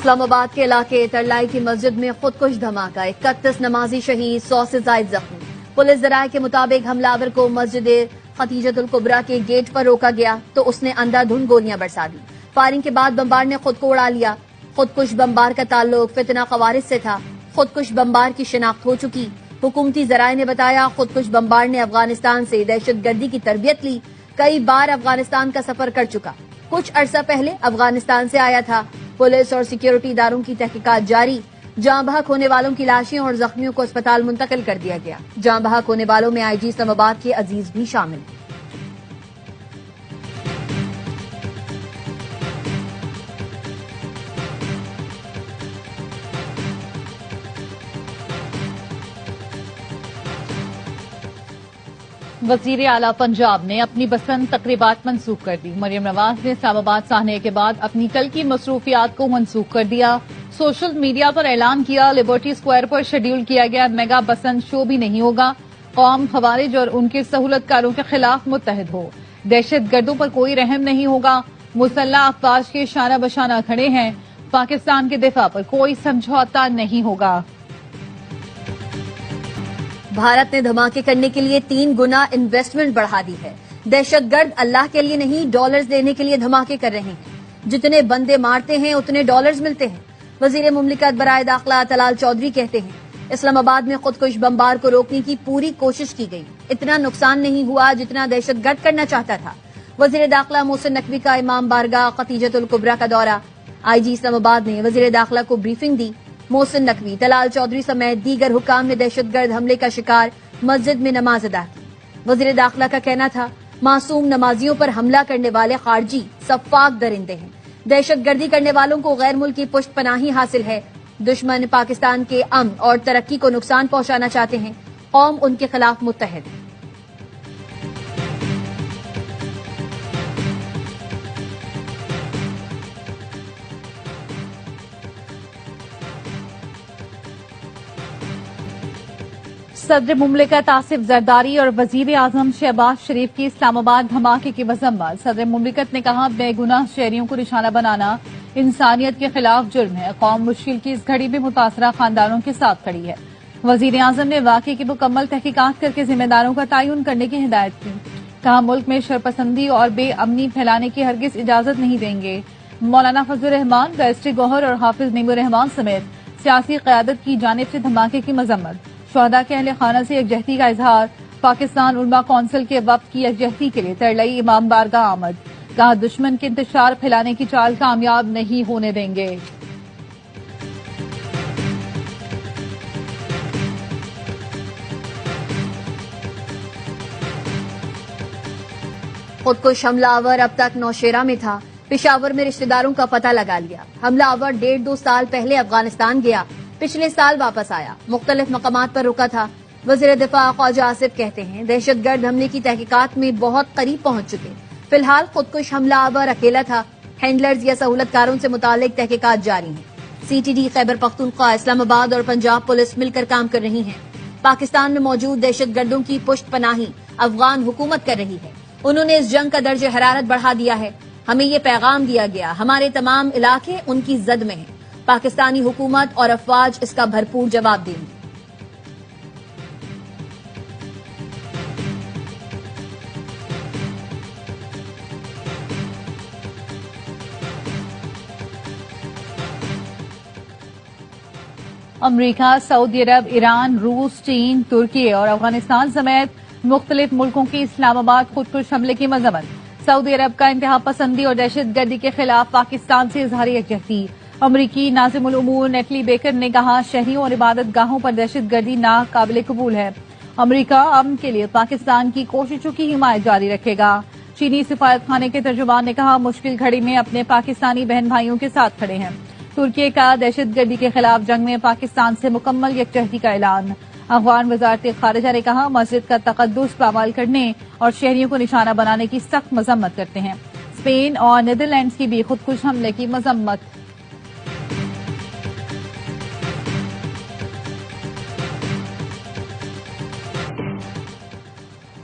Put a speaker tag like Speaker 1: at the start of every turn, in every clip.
Speaker 1: اسلام آباد کے علاقے ترلائی کی مسجد میں خودکش دھماکہ، 31 نمازی شہید، 100 سے زائد زخمی۔ پولیس ذرائع کے مطابق حملہ آور کو مسجد ختیجۃ الکبریٰ کے گیٹ پر روکا گیا تو اس نے اندھا دھند گولیاں برسا دی۔ فائرنگ کے بعد بمبار نے خود کو اڑا لیا۔ خودکش بمبار کا تعلق فتنہ خوارج سے تھا۔ خودکش بمبار کی شناخت ہو چکی۔ حکومتی ذرائع نے بتایا خودکش بمبار نے افغانستان سے دہشت گردی کی تربیت لی، کئی بار افغانستان کا سفر کر چکا، کچھ عرصہ پہلے افغانستان سے آیا تھا۔ پولیس اور سیکیورٹی اداروں کی تحقیقات جاری۔ جاں بحق ہونے والوں کی لاشیں اور زخمیوں کو اسپتال منتقل کر دیا گیا۔ جاں بحق ہونے والوں میں آئی جی اسلام آباد کے عزیز بھی شامل ہیں۔
Speaker 2: وزیر اعلیٰ پنجاب نے اپنی پسند تقریبات منسوخ کر دی۔ مریم نواز نے اسلام آباد سے آنے کے بعد اپنی کل کی مصروفیات کو منسوخ کر دیا۔ سوشل میڈیا پر اعلان کیا لبرٹی اسکوائر پر شیڈول کیا گیا میگا پسند شو بھی نہیں ہوگا۔ قوم خوارج اور ان کے سہولت کاروں کے خلاف متحد ہو، دہشت گردوں پر کوئی رحم نہیں ہوگا۔ مسلح افواج کے شانہ بشانہ کھڑے ہیں، پاکستان کے دفاع پر کوئی سمجھوتا نہیں ہوگا۔
Speaker 1: بھارت نے دھماکے کرنے کے لیے 3 گنا انویسٹمنٹ بڑھا دی ہے۔ دہشت گرد اللہ کے لیے نہیں ڈالرز دینے کے لیے دھماکے کر رہے ہیں۔ جتنے بندے مارتے ہیں اتنے ڈالرز ملتے ہیں۔ وزیر مملکت برائے داخلہ طلال چودھری کہتے ہیں اسلام آباد میں خودکش بمبار کو روکنے کی پوری کوشش کی گئی، اتنا نقصان نہیں ہوا جتنا دہشت گرد کرنا چاہتا تھا۔ وزیر داخلہ محسن نقوی کا امام بارگاہ ختیجۃ الکبریٰ کا دورہ، آئی جی اسلام آباد نے وزیر داخلہ کو بریفنگ دی۔ محسن نقوی، طلال چودھری سمیت دیگر حکام نے دہشت گرد حملے کا شکار مسجد میں نماز ادا کی۔ وزیر داخلہ کا کہنا تھا معصوم نمازیوں پر حملہ کرنے والے خارجی سفاک درندے ہیں، دہشت گردی کرنے والوں کو غیر ملکی پشت پناہی حاصل ہے۔ دشمن پاکستان کے امن اور ترقی کو نقصان پہنچانا چاہتے ہیں، قوم ان کے خلاف متحد ہے۔
Speaker 2: صدر مملکت آصف زرداری اور وزیر اعظم شہباز شریف کی اسلام آباد دھماکے کی مذمت۔ صدر مملکت نے کہا بے گناہ شہریوں کو نشانہ بنانا انسانیت کے خلاف جرم ہے، قوم مشکل کی اس گھڑی میں متاثرہ خاندانوں کے ساتھ کھڑی ہے۔ وزیر اعظم نے واقعے کی مکمل تحقیقات کر کے ذمہ داروں کا تعین کرنے کی ہدایت کی۔ کہا ملک میں شرپسندی اور بے امنی پھیلانے کی ہرگز اجازت نہیں دیں گے۔ مولانا فضل الرحمان، گیسٹری گوہر اور حافظ نعیم الرحمان سمیت سیاسی قیادت کی جانب سے دھماکے کی مذمت۔ شہداء کے اہل خانہ سے یکجہتی کا اظہار۔ پاکستان علماء کونسل کے وفد کی یکجہتی کے لیے ترلائی امام بارگاہ آمد۔ کہا دشمن کے انتشار پھیلانے کی چال کامیاب نہیں ہونے دیں گے۔
Speaker 1: خودکش حملہ آور اب تک نوشیرہ میں تھا، پشاور میں رشتہ داروں کا پتہ لگا لیا۔ حملہ آور 1.5-2 سال پہلے افغانستان گیا، پچھلے سال واپس آیا، مختلف مقامات پر رکا تھا۔ وزیر دفاع خواجہ آصف کہتے ہیں دہشت گرد حملے کی تحقیقات میں بہت قریب پہنچ چکے، فی الحال خودکش حملہ آور اکیلا تھا، ہینڈلرز یا سہولت کاروں سے متعلق تحقیقات جاری ہیں۔ C T D, Khyber Pakhtunkhwa, اسلام آباد اور پنجاب پولیس مل کر کام کر رہی ہیں۔ پاکستان میں موجود دہشت گردوں کی پشت پناہی افغان حکومت کر رہی ہے، انہوں نے اس جنگ کا درجہ حرارت بڑھا دیا ہے۔ ہمیں یہ پیغام دیا گیا ہمارے تمام علاقے ان کی زد میں ہیں، پاکستانی حکومت اور افواج اس کا بھرپور جواب دیں گی۔
Speaker 2: امریکہ، سعودی عرب، ایران، روس، چین، ترکی اور افغانستان سمیت مختلف ملکوں کی اسلام آباد خودکش حملے کی مذمت۔ سعودی عرب کا انتہا پسندی اور دہشت گردی کے خلاف پاکستان سے اظہار یکجہتی۔ امریکی ناظم الامور نیٹلی بیکر نے کہا شہریوں اور عبادت گاہوں پر دہشت گردی ناقابل قبول ہے۔ امریکہ امن کے لیے پاکستان کی کوششوں کی حمایت جاری رکھے گا۔ چینی سفارت خانے کے ترجمان نے کہا مشکل گھڑی میں اپنے پاکستانی بہن بھائیوں کے ساتھ کھڑے ہیں۔ ترکی کا دہشت گردی کے خلاف جنگ میں پاکستان سے مکمل یکجہتی کا اعلان۔ افغان وزارت خارجہ نے کہا مسجد کا تقدس پامال کرنے اور شہریوں کو نشانہ بنانے کی سخت مذمت کرتے ہیں۔ اسپین اور نیدرلینڈز کی بھی خودکش حملے کی مذمت۔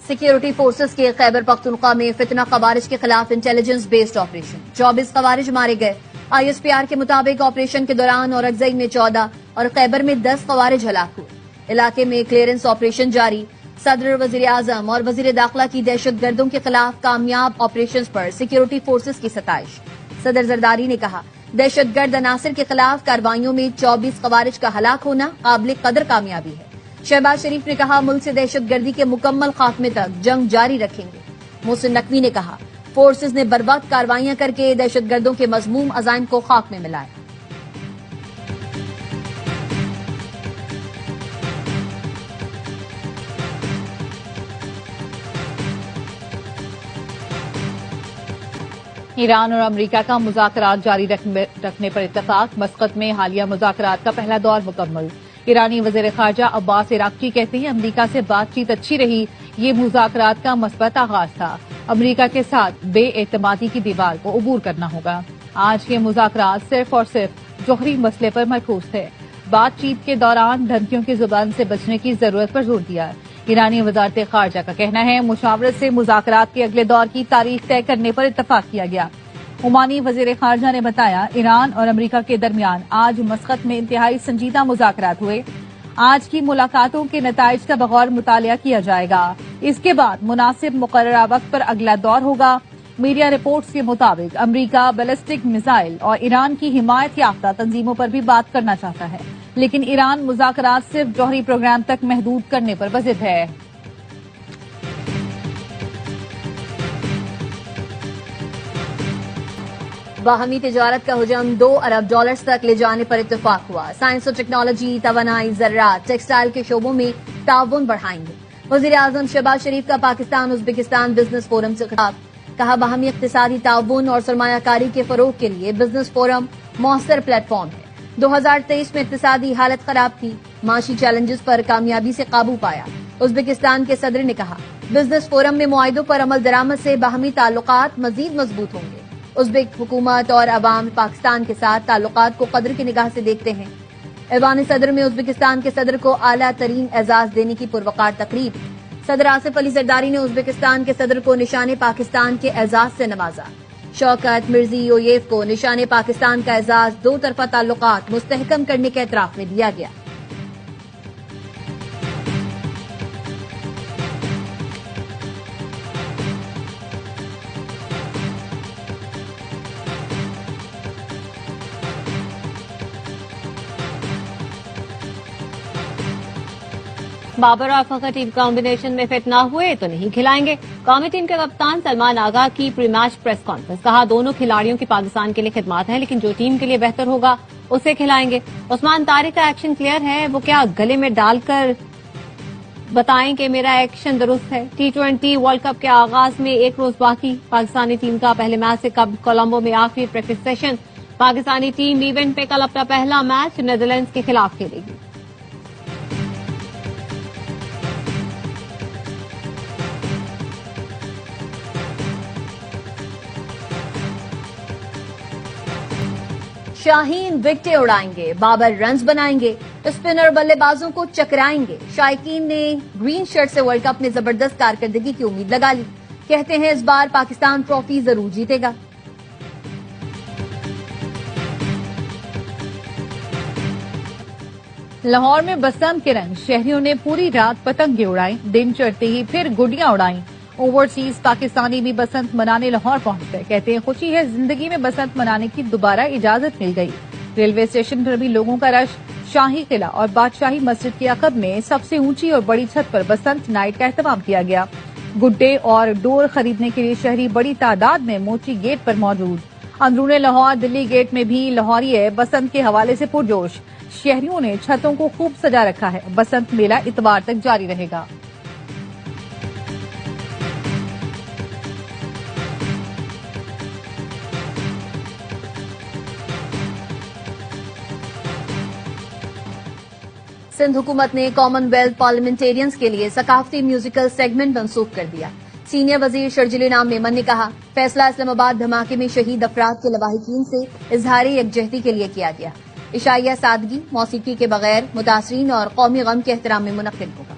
Speaker 1: سیکیورٹی فورسز کے خیبر پختونخوا میں فتنہ خوارج کے خلاف انٹیلیجنس بیسڈ آپریشن، 24 خوارج مارے گئے۔ ISPR کے مطابق آپریشن کے دوران اورکزئی میں 14 اور خیبر میں 10 خوارج ہلاک ہوئے. علاقے میں کلیئرنس آپریشن جاری. صدر، وزیر اعظم اور وزیر داخلہ کی دہشت گردوں کے خلاف کامیاب آپریشنز پر سیکیورٹی فورسز کی ستائش. صدر زرداری نے کہا دہشت گرد عناصر کے خلاف کارروائیوں میں 24 خوارج کا ہلاک ہونا قابل قدر کامیابی ہے. شہباز شریف نے کہا ملک سے دہشت گردی کے مکمل خاتمے تک جنگ جاری رکھیں گے. محسن نقوی نے کہا فورسز نے بروقت کارروائیاں کر کے دہشت گردوں کے مذموم عزائم کو خاک میں ملایا.
Speaker 2: ایران اور امریکہ کا مذاکرات جاری رکھنے پر اتفاق. مسقط میں حالیہ مذاکرات کا پہلا دور مکمل. ایرانی وزیر خارجہ عباس عراقچی کہتے ہیں امریکہ سے بات چیت اچھی رہی. یہ مذاکرات کا مثبت آغاز تھا. امریکہ کے ساتھ بے اعتمادی کی دیوار کو عبور کرنا ہوگا. آج کے مذاکرات صرف اور صرف جوہری مسئلے پر مرکوز تھے. بات چیت کے دوران دھمکیوں کی زبان سے بچنے کی ضرورت پر زور دیا. ایرانی وزارت خارجہ کا کہنا ہے مشاورت سے مذاکرات کے اگلے دور کی تاریخ طے کرنے پر اتفاق کیا گیا. عمانی وزیر خارجہ نے بتایا ایران اور امریکہ کے درمیان آج مسقط میں انتہائی سنجیدہ مذاکرات ہوئے. آج کی ملاقاتوں کے نتائج کا بغور مطالعہ کیا جائے گا. اس کے بعد مناسب مقررہ وقت پر اگلا دور ہوگا. میڈیا رپورٹس کے مطابق امریکہ بیلسٹک میزائل اور ایران کی حمایت یافتہ تنظیموں پر بھی بات کرنا چاہتا ہے، لیکن ایران مذاکرات صرف جوہری پروگرام تک محدود کرنے پر بضد ہے.
Speaker 1: باہمی تجارت کا حجم $2 ارب تک لے جانے پر اتفاق ہوا. سائنس اور ٹیکنالوجی، توانائی، زراعت، ٹیکسٹائل کے شعبوں میں تعاون بڑھائیں گے. وزیر اعظم شہباز شریف کا پاکستان ازبکستان بزنس فورم سے خطاب. کہا باہمی اقتصادی تعاون اور سرمایہ کاری کے فروغ کے لیے بزنس فورم مؤثر پلیٹ فارم ہے. 2023 میں اقتصادی حالت خراب تھی، معاشی چیلنجز پر کامیابی سے قابو پایا. ازبکستان کے صدر نے کہا بزنس فورم میں معاہدوں پر عمل درآمد سے باہمی تعلقات مزید مضبوط ہوں گے. ازبک حکومت اور عوام پاکستان کے ساتھ تعلقات کو قدر کی نگاہ سے دیکھتے ہیں. ایوان صدر میں ازبکستان کے صدر کو اعلیٰ ترین اعزاز دینے کی پروقار تقریب. صدر آصف علی زرداری نے ازبکستان کے صدر کو نشان پاکستان کے اعزاز سے نوازا. شوکت مرزی اویف کو نشان پاکستان کا اعزاز دو طرفہ تعلقات مستحکم کرنے کے اعتراف میں دیا گیا.
Speaker 3: بابر اور فخر ٹیم کمبینیشن میں فٹ نہ ہوئے تو نہیں کھلائیں گے. قومی ٹیم کے کپتان سلمان آغا کی پری میچ پریس کانفرنس. کہا دونوں کھلاڑیوں کی پاکستان کے لیے خدمات ہیں، لیکن جو ٹیم کے لیے بہتر ہوگا اسے کھلائیں گے. عثمان طارق کا ایکشن کلیئر ہے، وہ کیا گلے میں ڈال کر بتائیں کہ میرا ایکشن درست ہے. T20 ورلڈ کپ کے آغاز میں ایک روز باقی. پاکستانی ٹیم کا پہلے میچ سے کولمبو میں آخری practice session. Pakistani team event پہ کل اپنا پہلا میچ نیدرلینڈز کے خلاف کھیلے گی.
Speaker 1: شاہین وکٹیں اڑائیں گے، بابر رنز بنائیں گے، اسپنر بلے بازوں کو چکرائیں گے. شائقین نے گرین شرٹ سے ورلڈ کپ میں زبردست کارکردگی کی امید لگا لی. کہتے ہیں اس بار پاکستان ٹرافی ضرور جیتے گا.
Speaker 2: لاہور میں بسنت کے رنگ، شہریوں نے پوری رات پتنگیں اڑائیں. دن چڑھتے ہی پھر گڈیاں اڑائیں. اوورسیز پاکستانی بھی بسنت منانے لاہور پہنچ گئے. کہتے ہیں خوشی ہے، زندگی میں بسنت منانے کی دوبارہ اجازت مل گئی. ریلوے اسٹیشن پر بھی لوگوں کا رش. شاہی قلعہ اور بادشاہی مسجد کے عقب میں سب سے اونچی اور بڑی چھت پر بسنت نائٹ کا اہتمام کیا گیا. گڈے اور ڈور خریدنے کے لیے شہری بڑی تعداد میں موچی گیٹ پر موجود. اندرون لاہور دلی گیٹ میں بھی لاہوریے بسنت کے حوالے سے پرجوش. شہریوں نے چھتوں کو خوب سجا رکھا ہے. بسنت میلہ اتوار تک جاری رہے گا.
Speaker 1: سندھ حکومت نے کامن ویلتھ پارلیمنٹیرینز کے لیے ثقافتی میوزیکل سیگمنٹ منسوخ کر دیا. سینئر وزیر شرجیل انعام میمن نے کہا فیصلہ اسلام آباد دھماکے میں شہید افراد کے لواحقین سے اظہار یکجہتی کے لیے کیا گیا. عشائیہ سادگی، موسیقی کے بغیر، متاثرین اور قومی غم کے احترام میں منعقد ہوگا.